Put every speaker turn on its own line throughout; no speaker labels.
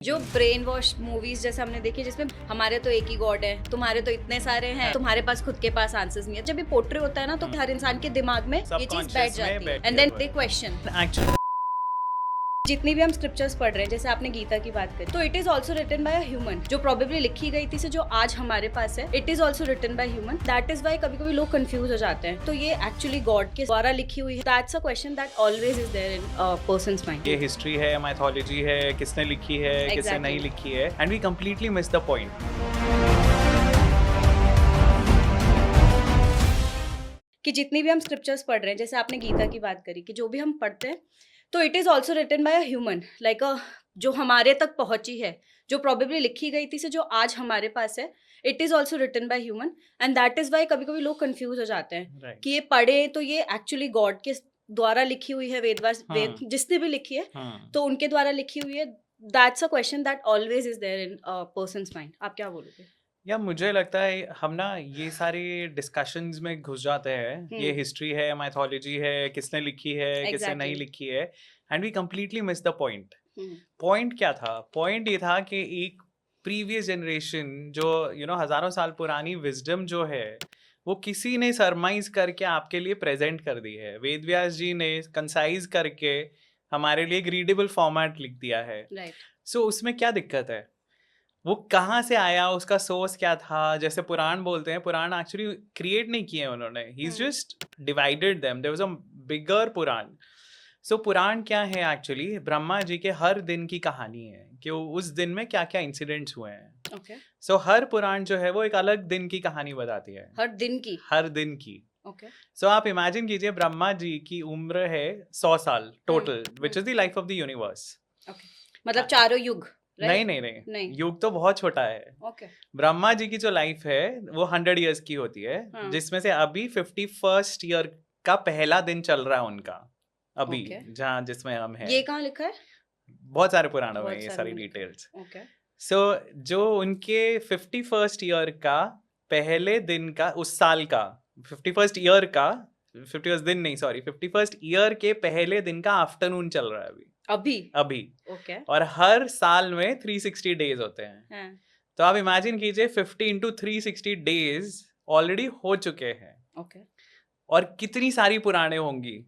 जो brain wash movies जैसे हमने देखी जिसमें हमारे तो एक ही गॉड है, तुम्हारे तो इतने सारे हैं, तुम्हारे पास खुद के पास आंसर्स नहीं है। जब ये पोर्ट्रे होता है ना तो हर इंसान के दिमाग में ये चीज बैठ जाती है and then the question.
Actually
जितनी भी हम स्क्रिप्चर्स पढ़ रहे हैं, जैसे आपने गीता की बात करी, तो it is also written by a human. जो प्रोबेबली लिखी गई थी से जो आज हमारे पास है, it is also written by human. That is why कभी कभी लोग कंफ्यूज हो जाते हैं। तो ये एक्चुअली गॉड के द्वारा लिखी हुई है। That's a question that always is there in person's mind.
ये हिस्ट्री है, माइथोलॉजी है, किसने लिखी है, किसने
Exactly.
नहीं लिखी है, and we completely miss the point.
कि जितनी भी हम स्क्रिप्चर्स पढ़ रहे हैं, जैसे आपने गीता की बात करी, कि जो भी हम पढ़ते हैं तो it is also written by a human. Like जो हमारे तक पहुंची है, जो प्रोबेबली लिखी गई थी से जो आज हमारे पास है, it is also written by human. And that is why कभी कभी लोग कंफ्यूज हो जाते हैं
राइट।
कि ये पढ़े तो ये एक्चुअली गॉड के द्वारा लिखी हुई है, वेदवास वेद जिसने भी लिखी है तो उनके द्वारा लिखी हुई है। That's a question that always is there in person's mind. आप क्या बोलोगे?
या मुझे लगता है हम ना ये सारे डिस्कशंस में घुस जाते हैं। ये हिस्ट्री है, माइथोलॉजी है, किसने लिखी है, किसने नहीं
Exactly.
लिखी है, and we completely miss the point. Point क्या था? पॉइंट ये था कि एक प्रीवियस जनरेशन जो हजारों साल पुरानी विजडम जो है वो किसी ने सरमाइज करके आपके लिए प्रेजेंट कर दी है। वेद व्यास जी ने कंसाइज करके हमारे लिए एक रीडेबल फॉर्मेट लिख दिया है।
राइट।
सो उसमें क्या दिक्कत है? वो कहाँ से आया, उसका सोर्स क्या था? जैसे पुराण बोलते हैं, पुराण एक्चुअली क्रिएट नहीं किए उन्होंने, he is just divided them. There was a bigger Purana. So Purana क्या है? एक्चुअली ब्रह्मा जी के हर दिन की कहानी है कि उस दिन में क्या क्या इंसिडेंट्स हुए हैं।
ओके।
सो हर पुराण जो है वो एक अलग दिन की कहानी बताती है,
हर दिन की।
हर दिन की।
ओके।
सो आप इमेजिन कीजिए, ब्रह्मा जी की उम्र है 100 साल total, which is the life of the universe.
Okay, मतलब चारों युग।
नहीं
right?
नहीं नहीं,
नहीं।
युग तो बहुत छोटा है।
ओके।
ब्रह्मा जी की जो लाइफ है वो 100 इयर्स की होती है,
हाँ।
जिसमें से अभी 51st ईयर का पहला दिन चल रहा है उनका, अभी
Okay.
जहाँ जिसमें हम हैं।
ये कहाँ लिखा है?
बहुत सारे पुराणों में
बहुत
ये
सारे
सारी
में लिखा है।
डिटेल्स।
ओके।
सो जो उनके 51st ईयर का पहले दिन का, उस साल का 51st ईयर का, 51st दिन नहीं, सॉरी, 51st ईयर के पहले दिन का आफ्टरनून चल रहा है अभी
अभी।
अभी।
ओके।
और हर साल में 360 डेज होते हैं।
हाँ।
तो आप इमेजिन कीजिए 50 इंटू 360 डेज ऑलरेडी हो चुके हैं,
ओके।
और कितनी सारी पुराने होंगी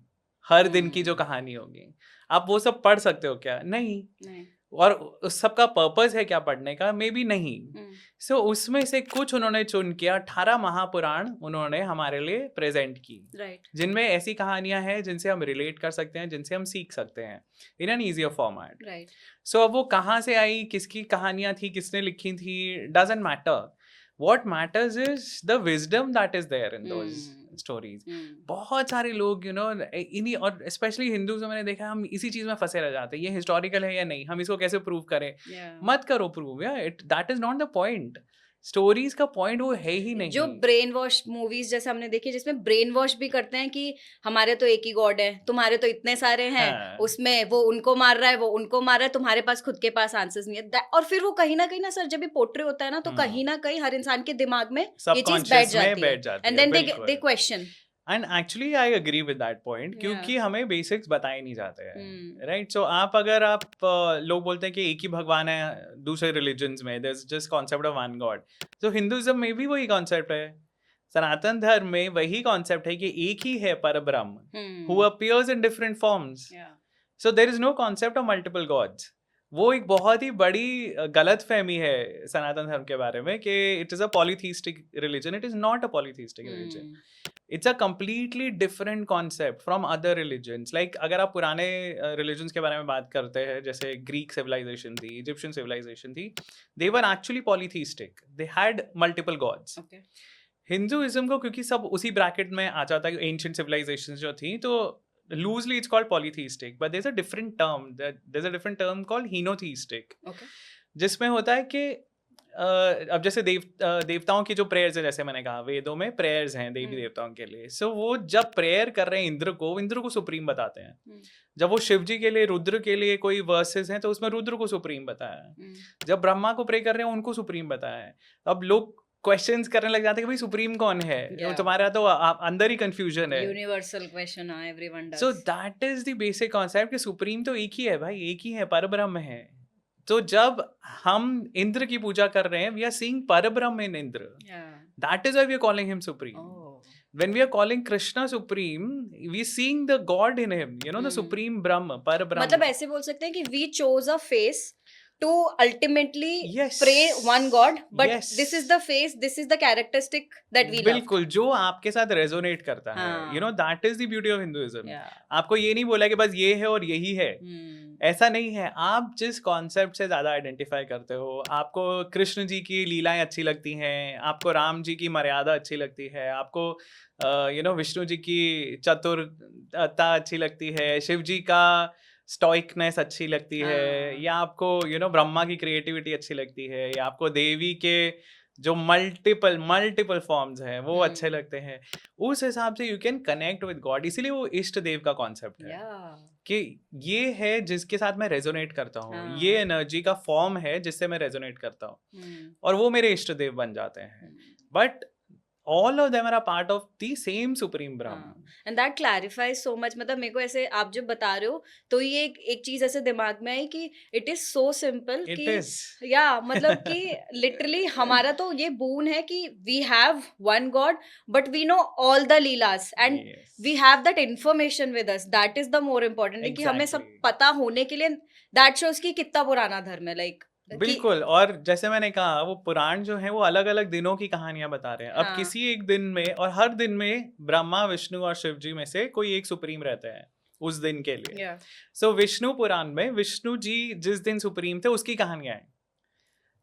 हर दिन की जो कहानी होगी। आप वो सब पढ़ सकते हो क्या? नहीं।
नहीं।
और उस सब का पर्पस है क्या पढ़ने का? मे बी नहीं।
हम्म।
सो उसमें से कुछ उन्होंने चुन के 18 महापुराण उन्होंने हमारे लिए प्रेजेंट की,
राइट।
जिनमें ऐसी कहानियां हैं जिनसे हम रिलेट कर सकते हैं, जिनसे हम सीख सकते हैं in an easier format.
Right.
So अब वो कहाँ से आई, किसकी कहानियां थी, किसने लिखी थी, doesn't matter. What matters is the wisdom that is there in those stories. बहुत सारे लोग इन्हीं, और स्पेशली हिंदू से मैंने देखा, हम इसी चीज में फंसे रह जाते हैं। ये हिस्टोरिकल है या नहीं, हम इसको कैसे प्रूव करें? मत करो प्रूव यार, that is not the point. Stories का पॉइंट वो है ही नहीं।
जो ब्रेन वॉश मूवीज जैसे हमने देखी जिसमें ब्रेन वॉश भी करते हैं कि हमारे तो एक ही गॉड है, तुम्हारे तो इतने सारे हैं।
हाँ।
उसमें वो उनको मार रहा है, वो उनको मार रहा है, तुम्हारे पास खुद के पास आंसर्स नहीं है। और फिर वो कहीं ना सर, जब ये पोर्ट्रे होता है ना तो कहीं ना कहीं हर इंसान के दिमाग में ये चीज बैठ
सबकॉन्शियस में
जाती है
बैठ जाती
एंड
है,
देन
बिल्कुल।
The question.
And actually I agree with that point, क्योंकि हमें बेसिक्स बताए नहीं जाते हैं, राइट? सो अगर आप लोग बोलते हैं कि एक ही भगवान है दूसरे रिलीजन्स में, there is just concept of one God. तो हिंदुइज्म में भी वही कॉन्सेप्ट है, सनातन धर्म में वही कॉन्सेप्ट है कि एक ही है Parabrahma who appears in different forms. So there is no concept of multiple gods. वो एक बहुत ही बड़ी गलत फहमी है सनातन धर्म के बारे में कि it is a polytheistic religion. It is not a polytheistic religion. It's a completely different concept from other religions. Like अगर आप पुराने रिलीजन्स के बारे में बात करते हैं, जैसे ग्रीक सिविलाइजेशन थी, इजिप्शियन सिविलाइजेशन थी, they were actually polytheistic, they had multiple gods. Hinduism को क्योंकि सब उसी ब्रैकेट में आ जाता है, एंशिएंट सिविलाइजेशंस जो थी, तो loosely it's called polytheistic, but there's a different term, there's a different term called henotheistic.
Okay.
जिसमें होता है कि अब जैसे देवताओं की जो प्रेयर्स है, जैसे मैंने कहा वेदों में प्रेयर्स हैं देवी देवताओं के लिए। सो वो जब प्रेयर कर रहे हैं इंद्र को सुप्रीम बताते हैं। जब वो शिव जी के लिए, रुद्र के लिए कोई वर्सेस हैं तो उसमें रुद्र को सुप्रीम बताया है। जब ब्रह्मा को प्रे कर रहे हैं उनको सुप्रीम बताया है। अब लोग क्वेश्चंस करने लग जाते हैं कि भाई सुप्रीम कौन है? तुम्हारा तो अंदर ही कंफ्यूजन है।
Universal question, everyone does.
So that is the basic concept कि सुप्रीम तो एक ही है भाई, एक ही है, परब्रह्म है। तो जब हम इंद्र की पूजा कर रहे हैं, वी आर सीइंग परब्रह्म इन Indra. That is why we are calling him supreme. When we are calling Krishna supreme, we are seeing the God in him, you know, the supreme Brahma, Parabrahma.
मतलब ऐसे बोल सकते हैं कि we chose a face to ultimately
Yes.
pray one God, but
Yes.
this is the face, this is the characteristic that we love.
बिल्कुल, जो आपके साथ रेजोनेट करता है,
हाँ.
you know, that is the beauty of Hinduism.
Yeah.
आपको ये नहीं बोला कि बस ये है और यही है. ऐसा नहीं है. आप जिस कॉन्सेप्ट से ज्यादा आइडेंटिफाई करते हो, आपको कृष्ण जी की लीलाएं अच्छी लगती हैं, आपको राम जी की मर्यादा अच्छी लगती है, आपको यू नो विष्णु जी की चतुरता अच्छी लगती है, शिव जी का स्टॉइकनेस अच्छी लगती है, या आपको यू नो ब्रह्मा की क्रिएटिविटी अच्छी लगती है, या आपको देवी के जो मल्टीपल फॉर्म्स हैं वो अच्छे लगते हैं, उस हिसाब से you can connect with God. इसीलिए वो इष्ट देव का कॉन्सेप्ट है कि ये है जिसके साथ मैं रेजोनेट करता हूँ, ये एनर्जी का फॉर्म है जिससे मैं रेजोनेट करता हूँ, और वो मेरे इष्ट देव बन जाते हैं. But all of them are a part of the same supreme Brahman.
And that clarifies so much. मतलब मेरे को ऐसे आप जब बता रहे हो तो ये एक चीज ऐसे दिमाग में आई कि it is so simple
It
कि
is.
मतलब कि literally हमारा तो ये boon है कि we have one God but we know all the leelas and
Yes.
we have that information with us. That is the more important thing कि हमें सब पता होने के लिए that shows कि कितना पुराना धर्म है like
बिल्कुल. और जैसे मैंने कहा वो पुराण जो है वो अलग अलग दिनों की कहानियां बता रहे हैं. अब किसी एक दिन में और हर दिन में ब्रह्मा विष्णु और शिव जी में से कोई एक सुप्रीम रहते हैं उस दिन के लिए. सो विष्णु पुराण में विष्णु जी जिस दिन सुप्रीम थे उसकी कहानियां हैं.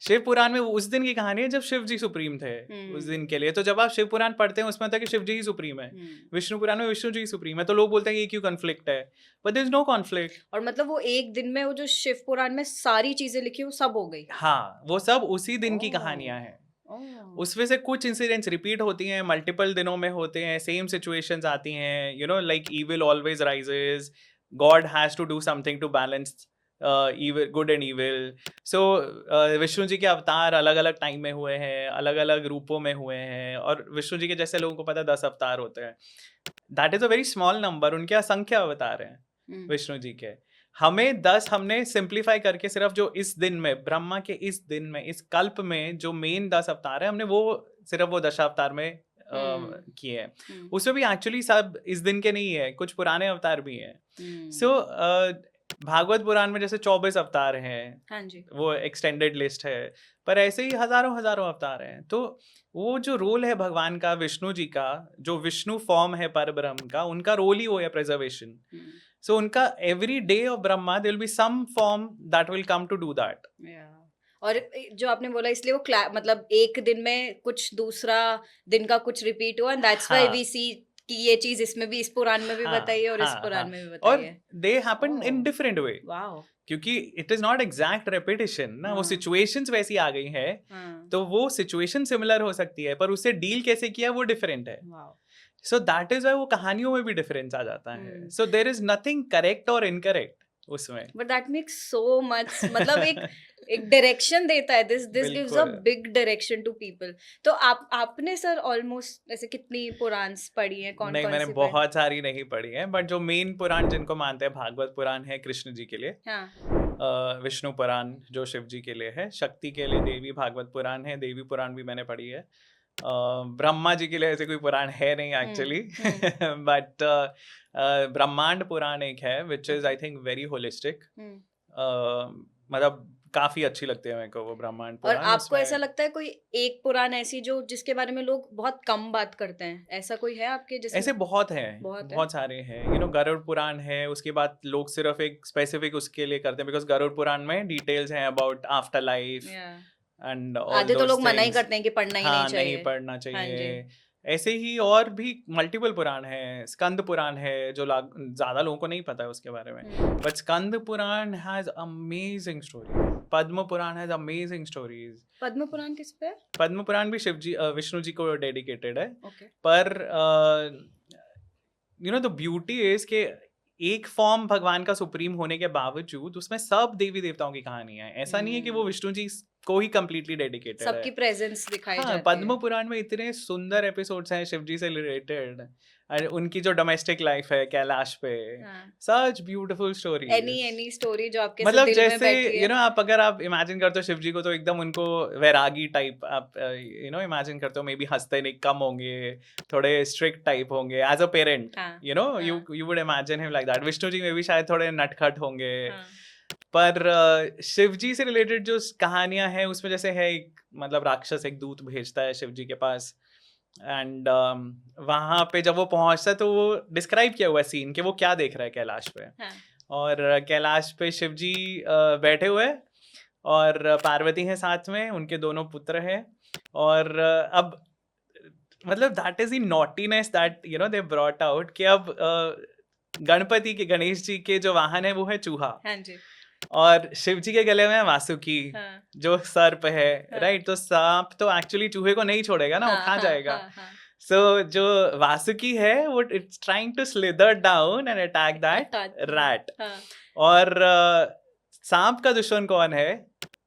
शिव पुराण में उस दिन की कहानी है जब शिव जी सुप्रीम थे उस दिन के लिए. तो जब आप शिव पुराण पढ़ते हैं उसमें होता है कि शिव जी ही सुप्रीम है, विष्णु पुराण में विष्णु जी सुप्रीम है, तो लोग बोलते हैं ये क्यों कॉन्फ्लिक्ट है, but there is no conflict.
और मतलब वो एक दिन में वो जो शिव पुराण में सारी चीजें लिखी वो सब हो गई.
हाँ, वो सब उसी दिन की कहानियां हैं. उसमें से कुछ इंसिडेंट्स रिपीट होती हैं, मल्टीपल दिनों में होते हैं, सेम सिचुएशंस आती हैं, you know like evil always rises, God has to do something to balance evil, good and evil. So Vishnu ji के अवतार अलग अलग टाइम में हुए हैं, अलग अलग रूपों में हुए हैं, और विष्णु जी के जैसे लोगों को पता है 10 अवतार होते हैं. That is a very small number. उनके असंख्य अवतार हैं विष्णु जी के. हमें 10 हमने सिंप्लीफाई करके सिर्फ जो इस दिन में ब्रह्मा के इस दिन में इस कल्प में जो मेन 10 अवतार है हमने वो सिर्फ वो दशावतार में किए हैं. उसमें भी एक्चुअली सब इस दिन के नहीं है, कुछ पुराने अवतार भी हैं. सो भागवत पुराण में जैसे 24 अवतार हैं.
हाँ जी.
वो एक्सटेंडेड लिस्ट है, पर ऐसे ही हजारों अवतार हैं. तो वो जो रोल है भगवान का, विष्णु जी का, जो विष्णु फॉर्म है परब्रह्म का, उनका रोल ही वो है प्रिजर्वेशन. सो उनका every day of Brahma there will be some form that will come to do that.
और जो आपने बोला इसलिए वो मतलब एक दिन में कुछ दूसरा दिन का कुछ रिपीट हुआ, एंड दैट्स व्हाई वी सी कि ये चीज इसमें भी इस पुराण में भी बताई है और इस पुराण में भी बताई है.
और they happen in different way.
Wow.
क्योंकि it is not exact repetition ना. वो सिचुएशंस वैसी आ गई है, तो वो सिचुएशन सिमिलर हो सकती है पर उससे डील कैसे किया वो डिफरेंट है. सो दैट इज व्हाई वो कहानियों में भी डिफरेंस आ जाता है. So there is nothing correct और इनकरेक्ट उसमें.
But that makes so much मतलब एक डायरेक्शन देता है. This gives a big direction to people. तो आपने सर ऑलमोस्ट ऐसे कितनी पुराण पढ़ी है? कौन
नहीं, मैंने बहुत सारी नहीं पढ़ी है, बट जो मेन पुराण जिनको मानते हैं, भागवत पुराण है कृष्ण जी के लिए, विष्णु पुराण जो शिव जी के लिए है, शक्ति के लिए देवी भागवत पुराण है, देवी पुराण भी मैंने पढ़ी है. ब्रह्मा जी के लिए ऐसे कोई पुराण है नहीं एक्चुअली, बट ब्रह्मांड पुराण एक है which is I think very holistic. मतलब काफी अच्छी लगती है मेरे को वो ब्रह्मांड पुराण.
और आपको ऐसा लगता है कोई एक पुराण ऐसी जो जिसके बारे में लोग बहुत कम बात करते हैं, ऐसा कोई है आपके? जैसे
ऐसे बहुत हैं, बहुत सारे हैं. यू नो गरुड़ पुराण है, उसके बाद लोग सिर्फ एक स्पेसिफिक उसके लिए करते हैं बिकॉज गरुड़ पुराण में डिटेल्स हैं अबाउट आफ्टर लाइफ एंड
आधे तो लोग मना ही करते हैं कि पढ़ना ही नहीं चाहिए.
नहीं पढ़ना चाहिए. ऐसे ही और भी मल्टीपल पुराण है. स्कंद पुराण है जो ज्यादा लोगों को नहीं पता है उसके बारे में, but Skanda Purana has amazing story. Padma Purana has amazing stories.
Padma Purana किस पे?
पद्म पुराण भी शिव जी विष्णु जी को डेडिकेटेड है. पर you know the beauty is के एक फॉर्म भगवान का सुप्रीम होने के बावजूद उसमें सब देवी देवताओं की कहानी है. ऐसा नहीं है कि वो विष्णु जी को ही कंप्लीटली डेडिकेटेड है.
सबकी प्रेजेंस दिखाई जाती है.
पद्म पुराण में इतने सुंदर एपिसोड्स हैं शिव जी से रिलेटेड. और उनकी जो डोमेस्टिक लाइफ है कैलाश पे, such beautiful story.
Any story जो आपके
मतलब
दिल में
जैसे
बैठी है।
आप अगर आप इमेजिन करते हो शिव जी को तो एकदम उनको वैरागी टाइप आप इमेजिन करते हो, मे बी हंसते नहीं कम होंगे, थोड़े स्ट्रिक्ट टाइप होंगे as a parent, you would imagine him like that. Vishnu ji में भी शायद थोड़े नटखट होंगे, पर शिव जी से रिलेटेड जो कहानियां हैं उसमें जैसे है एक मतलब राक्षस एक दूत भेजता है शिव जी के पास, एंड वहां पे जब वो पहुंचता है तो वो डिस्क्राइब किया हुआ सीन कि वो क्या देख रहा है कैलाश पे। और कैलाश पे शिव जी बैठे हुए और पार्वती हैं साथ में, उनके दोनों पुत्र हैं, और अब मतलब that is the naughtiness that they brought out कि अब गणपति के गणेश जी के जो वाहन है वो है चूहा, और शिव जी के गले में वासुकी, जो सर्प है, राइट। तो सांप तो एक्चुअली चूहे को नहीं छोड़ेगा ना, वो खा जाएगा। सो जो वासुकी है वो it's trying to slither down and attack that rat. और सांप का दुश्मन कौन है?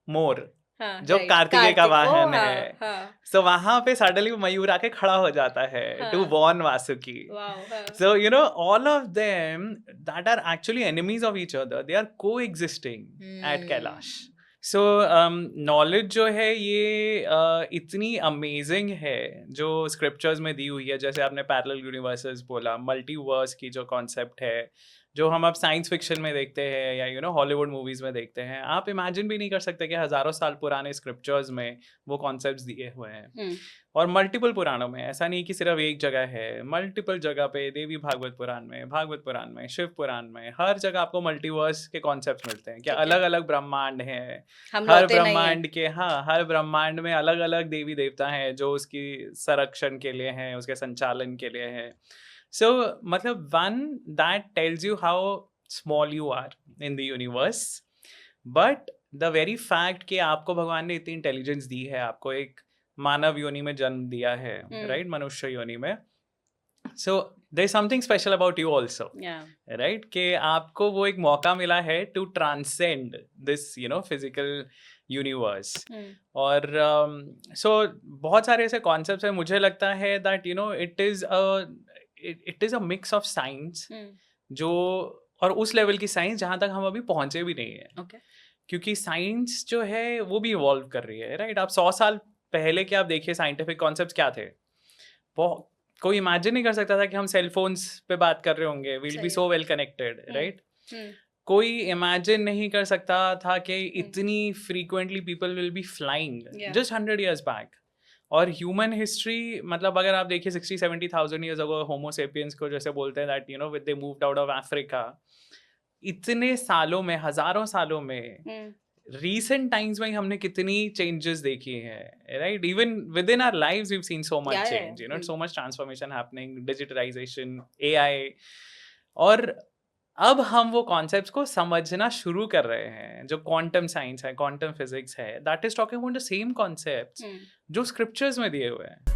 मोर, जो कार्तिकेय का वाहन है। सो वहां पे सडनली मयूर आके खड़ा हो जाता है to warn Vasuki. So all of them that are actually enemies of each other, they are coexisting at Kailash. So knowledge जो है ये इतनी अमेजिंग है जो स्क्रिप्चर्स में दी हुई है। जैसे आपने पैरेलल यूनिवर्सेस बोला, मल्टीवर्स की जो कॉन्सेप्ट है, जो हम अब साइंस फिक्शन में देखते हैं या हॉलीवुड मूवीज में देखते हैं, आप इमेजिन भी नहीं कर सकते कि हजारों साल पुराने स्क्रिप्चर्स में वो कॉन्सेप्ट्स दिए हुए हैं। और मल्टीपल पुराणों में, ऐसा नहीं कि सिर्फ एक जगह है, मल्टीपल जगह पे देवी भागवत पुराण में, शिव पुराण में, हर जगह आपको मल्टीवर्स के कॉन्सेप्ट्स मिलते हैं। क्या अलग अलग ब्रह्मांड हैं, हर ब्रह्मांड के हर ब्रह्मांड में अलग अलग देवी देवता हैं जो उसकी संरक्षण के लिए हैं, उसके संचालन के लिए हैं। So, मतलब one that tells you how small you are in the universe, but the very fact कि आपको भगवान ने इतनी इंटेलिजेंस दी है, आपको एक मानव योनि में जन्म दिया है, right? मनुष्य योनि में। So there is something special about you also, right? कि आपको वो एक मौका मिला है to transcend this, physical universe. और so बहुत सारे ऐसे concepts हैं, मुझे लगता है that it is a mix of science, जो और उस लेवल की साइंस जहाँ तक हम अभी पहुंचे भी नहीं है। क्योंकि साइंस जो है वो भी इवॉल्व कर रही है, राइट। आप 100 साल पहले के आप देखिए साइंटिफिक कॉन्सेप्ट्स क्या थे, कोई इमेजिन नहीं कर सकता था कि हम सेल फोन्स पे बात कर रहे होंगे, will be so well connected, right. कोई इमेजिन नहीं कर सकता था कि इतनी frequently people will be flying just 100 years back. और ह्यूमन हिस्ट्री, मतलब अगर आप देखिए 60-70,000 years ago होमो सेपियंस को जैसे बोलते हैं that with they moved out of Africa, इतने सालों में, हजारों सालों में, recent times में हमने कितनी changes देखी हैं, right? Even within our lives we've seen so much change, so much transformation happening, digitalization, AI, और अब हम वो कॉन्सेप्ट्स को समझना शुरू कर रहे हैं। जो क्वांटम साइंस है, क्वांटम फिजिक्स है, that is talking about the same concepts जो स्क्रिप्चर्स में दिए हुए हैं।